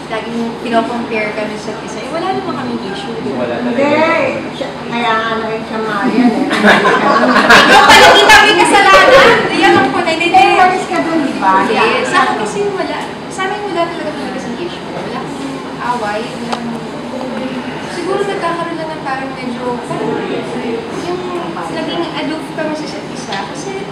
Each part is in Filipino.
laging pinocompare kami sa isa. Eh, wala naman kaming issue. Hindi. Kaya ano rin siya Marian eh. Ikaw pala kita may kasalanan. Yan ang po. Hindi. Paris ka dun, di ba? Sa akin kasi wala. Sa amin wala talaga sa issue. Wala akong away. Wala akong... Siguro nagkakaroon lang ng parang medyo... Yung naging aloof kami sa isa't isa. Kasi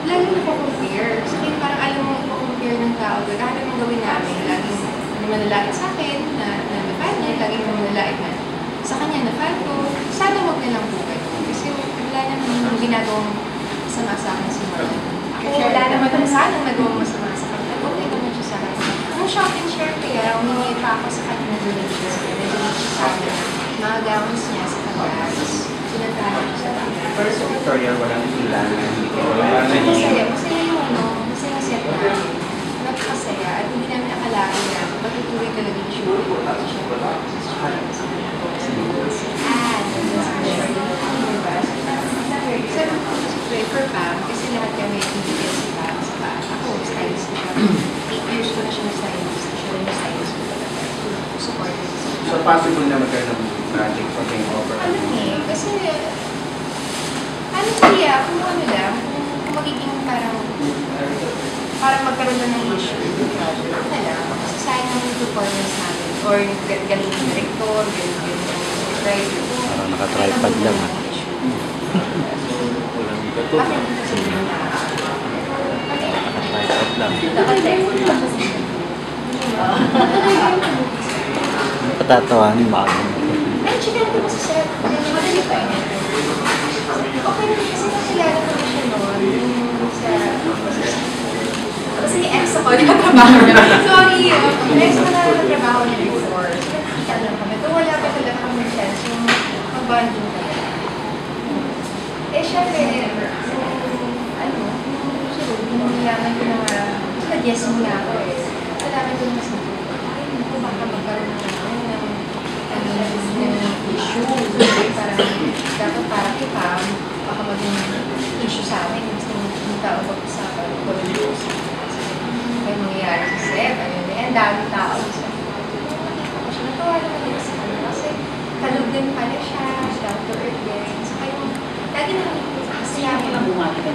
lagi napakompare. Kasi parang alam mo ipakompare ng tao. Kahit anong gawin namin, laging manalait sa akin na fan niya, laging manalait na sa kanya na fan ko. Sana huwag nilang bukay. Kasi wala naman yung ginagawang masama sa akin si Marlon. Ako wala naman kung saan ang nagawang masama sa akin. Okay naman siya sa akin. Nung shop and share kaya, humingi pa ako sa kanya na donation. Nag-donate siya sa akin. Mga gowns niya sa kanya. Sinatahan siya sa akin. Pero sa Victoria, walang kailangan. Masaya. Masaya yung ano. Masaya set namin. Nagkasaya. At hindi namin akalain na matutuloy talaga yung show. Kasi siya po. Sabi ko si Prefer Pam, kasi lahat kami ibigyan si Pam. Ako, stylist ko kami. 8 years ko na siya na stylist. Siya rin yung stylist ko talaga. Support ko siya. So possible na magkaroon ng project pag yung offer? Ano eh, kasi ano kaya, kung ano lang, kung magiging parang magkaroon na ng issue. Ano lang, kasi sayang naman yung performance namin. Or galing yung director, galing yung supervisor. Parang naka-tripod lang ha. Bakit hindi kasi yung Naka-tripod lang. Patatawanin mo ako. ay, chicken ko sa set. Madali pa yun. Okay naman kasi nakilala ko na siya noon. Kasi ex ako nakatrabaho niya. Sorry, ex ko na nakatrabaho niya before. So, nakikita lang kami. Ito wala pa talaga kami chance yung mag-bonding kami. Eh, syempre, nung nilaman ko na nga, nag-yes muna ako eh. Nalaman ko na mas ay, naku, baka magkaroon ng issue. Parang, dapat parang kita, baka maging issue sa amin. Gusto yung tao pag-usapan. May mangyayari sa set. Ang dami tao. Natuwa naman nila sa kanya. Kasi kalog din pala siya. Down to earth din. So, kayo, lagi na nakikita. Kasi lagi lang bumalik.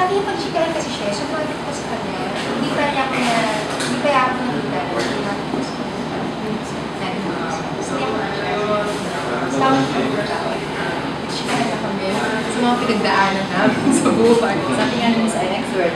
Nakikipag-chikahan kasi siya. So, bumalik ko sa kanya. Hindi pa niya ako na, hindi pa niya ako nakita. Bumalik ko sa kanya. Kasi ako na siya. Basta ako nakikita. Chikahan na kami. Sa mga pinagdaanan namin sa buhay. Sabi nga namin sa next word.